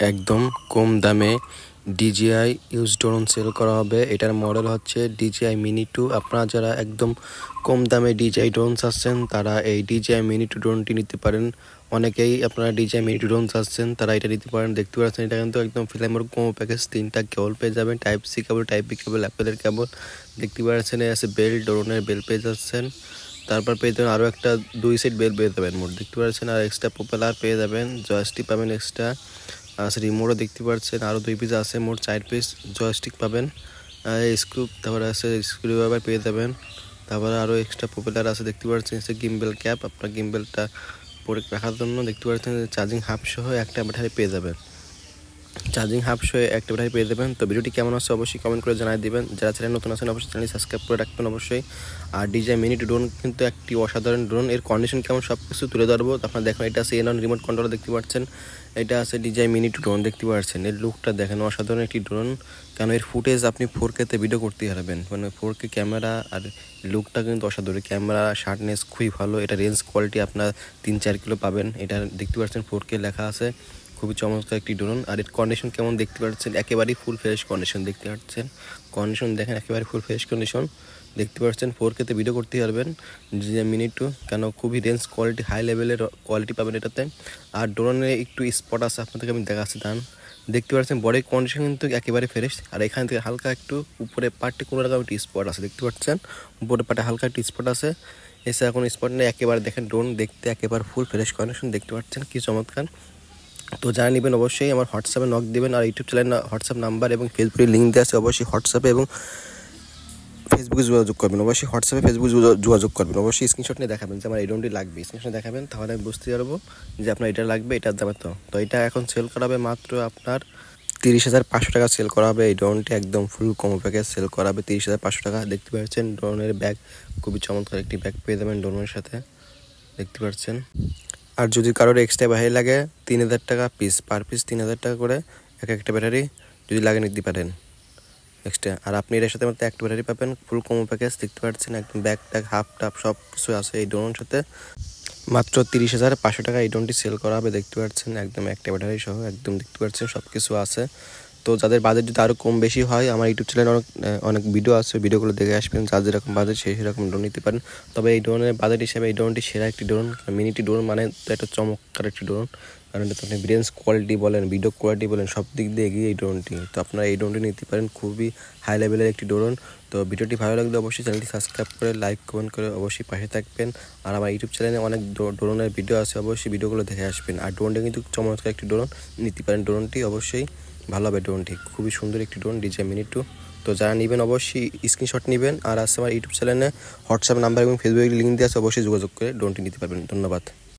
একদম কম দামে DJI use drone sell করা হবে। এটার মডেল হচ্ছে DJI Mini 2। আপনারা যারা একদম কম দামে DJI ড্রোন চাচ্ছেন তারা এই DJI Mini 2 ড্রোনটি নিতে পারেন। অনেকেই আপনারা DJI Mini 2 ড্রোন চাচ্ছেন তারা এটা নিতে পারেন। দেখতে পাচ্ছেন এটা কিন্তু একদম ফিল্মের কম প্যাকেজ, 3টা কেবল পেয়ে যাবেন, type C cable, type B cable, অ্যাপেলের কেবল। দেখতে পাচ্ছেন আছে বেল, ড্রোনের বেল পেয়ে যাচ্ছেন। তারপর পেয়ে যাবেন আরও একটা 2 সেট বেল পেয়ে যাবেন মোট। দেখতে পাচ্ছেন আর এক্সট্রা প্রপেলার পেয়ে যাবেন, জয়স্টিক পাবেন এক্সট্রা, রিমোটও দেখতে পাচ্ছেন আরও 2 পিস আছে, মোট 4 পিস জয়স্টিক পাবেন, স্ক্রু, তারপরে আছে স্ক্রু ড্রাইভার পেয়ে যাবেন। তারপরে আরও এক্সট্রা প্রপেলার আছে। দেখতে পাচ্ছেন গিম্বেল ক্যাপ, আপনার গিম্বেলটা পরে রাখার জন্য। দেখতে পাচ্ছেন চার্জিং হাব সহ একটা ব্যাটারি পেয়ে যাবেন, চার্জিং হাব সহ একটা ব্যাটারি পেয়ে যাবেন। তো ভিডিওটি কেমন আছে অবশ্যই কমেন্ট করে জানিয়ে দিবেন। যারা চ্যানেল নতুন আছেন অবশ্যই চ্যানেল সাবস্ক্রাইব করে রাখবেন অবশ্যই। আর DJI Mini 2 ড্রোন কিন্তু একটি অসাধারণ ড্রোন, এর কন্ডিশন কেমন সব কিছু তুলে ধরবো। আপনারা দেখুন এটা আছে এনন রিমোট কন্ট্রোল, দেখতে পাচ্ছেন এটা আছে DJI Mini 2 ড্রোন। দেখতে পাচ্ছেন এর লুকটা দেখেন, অসাধারণ একটি ড্রোন। কারণ এর ফুটেজ আপনি 4K তে ভিডিও করতে পারবেন, মানে 4K ক্যামেরা, আর লুকটা কিন্তু অসাধারণ। ক্যামেরা শার্পনেস খুবই ভালো, এটা রেঞ্জ কোয়ালিটি আপনার 3-4 কিলো পাবেন। এটা দেখতে পাচ্ছেন 4K লেখা আছে, খুবই চমৎকার একটি ড্রোন। আর এর কন্ডিশন কেমন দেখতে পাচ্ছেন, একেবারেই ফুল ফ্রেশ কন্ডিশন। দেখতে পাচ্ছেন কন্ডিশন দেখেন, একেবারে ফুল ফ্রেশ কন্ডিশন। দেখতে পাচ্ছেন 4K তে ভিডিও করতে পারবেন DJI Mini 2, কেন খুবই রেঞ্জ কোয়ালিটি, হাই লেভেলের কোয়ালিটি পাবেন এটাতে। আর ড্রোনে একটু স্পট আছে, আপনাদেরকে আমি দেখাচ্ছি দান। দেখতে পাচ্ছেন বডির কন্ডিশন কিন্তু একেবারে ফ্রেশ। আর এখান থেকে হালকা একটু উপরে পার্টে কোনো রকম একটু স্পট আছে, দেখতে পাচ্ছেন উপরে পার্টে হালকা একটু স্পট আছে। এছাড়া কোনো স্পট নেই, একেবারে দেখেন ড্রোন দেখতে একেবারে ফুল ফ্রেশ কন্ডিশন। দেখতে পাচ্ছেন কি চমৎকার। তো যারা নেবেন অবশ্যই আমার হোয়াটসঅ্যাপে নক দেবেন। আর ইউটিউব চ্যানেল হোয়াটসঅ্যাপ নাম্বার এবং ফেসবুকের লিঙ্ক দেওয়া আছে, অবশ্যই হোয়াটসঅ্যাপে এবং ফেসবুকে যোগাযোগ করবেন। অবশ্যই হোয়াটসঅ্যাপে ফেসবুকে যোগাযোগ করবেন। অবশ্যই স্ক্রিনশট নিয়ে দেখাবেন যে আমার এই ড্রোনটি লাগবে, স্ক্রিনশট দেখাবেন, তাহলে আমি বুঝতে পারবো যে আপনার এটা লাগবে, এটার দাম তো। তো এটা এখন সেল করা হবে মাত্র আপনার 30,500 টাকা সেল করা হবে। এই ড্রোনটি একদম ফুল কম্বো প্যাকেজ সেল করা হবে 30,500 টাকা। দেখতে পাচ্ছেন ড্রোনের ব্যাগ, খুবই চমৎকার একটি ব্যাগ পেয়ে যাবেন ড্রোনের সাথে, দেখতে পাচ্ছেন। আর যদি কারোর এক্সট্রা ব্যাটারি লাগে 3,000 টাকা পিস, পার পিস 3,000 টাকা করে একটা ব্যাটারি যদি লাগে নিতে পারেন এক্সট্রা। আর আপনি এর সাথে মাত্র একটা ব্যাটারি পাবেন, ফুল কম্বো প্যাকেজ। দেখতে পাচ্ছেন একদম ব্যাগ ট্যাগ হাফ টাপ সব কিছু আছে এই ড্রোনের সাথে। মাত্র 30,500 টাকা এই ড্রোনটি সেল করা হবে। দেখতে পাচ্ছেন একদম একটা ব্যাটারি সহ একদম, দেখতে পাচ্ছেন সব কিছু আছে। তো যাদের বাজেট যদি আরও কম বেশি হয়, আমার ইউটিউব চ্যানেলে অনেক ভিডিও আছে, ভিডিওগুলো দেখে আসবেন। যার যেরকম বাজেট সেরকম ড্রোন নিতে পারেন। তবে এই ড্রোনের বাজেট হিসাবে এই ড্রোনটি সেরা একটি ড্রোন। মিনিটি ড্রোন মানে তো একটা চমৎকার একটি ড্রোন, কারণ এটা আপনি রেঞ্জ কোয়ালিটি বলেন, ভিডিও কোয়ালিটি বলেন, সব দিক দিয়ে এগিয়ে এই ড্রোনটি। তো আপনারা এই ড্রোনটি নিতে পারেন, খুবই হাই লেভেলের একটি ড্রোন। তো ভিডিওটি ভালো লাগলে অবশ্যই চ্যানেলটি সাবস্ক্রাইব করে লাইক কমেন্ট করে অবশ্যই পাশে থাকবেন। আর আমার ইউটিউব চ্যানেলে অনেক ড্রোনের ভিডিও আছে, অবশ্যই ভিডিওগুলো দেখে আসবেন। আর ড্রোনটি কিন্তু চমৎকার একটি ড্রোন, নিতে পারেন ড্রোনটি, অবশ্যই ভালো হবে ড্রোনটি, খুবই সুন্দর একটি ড্রোন DJI Mini 2। তো যারা নেবেন অবশ্যই স্ক্রিনশট নেবেন। আর আছে আমার ইউটিউব চ্যানেলে হোয়াটসঅ্যাপ নাম্বার এবং ফেসবুকের লিঙ্ক দিয়ে আছে, অবশ্যই যোগাযোগ করে ড্রোনটি নিতে পারবেন। ধন্যবাদ।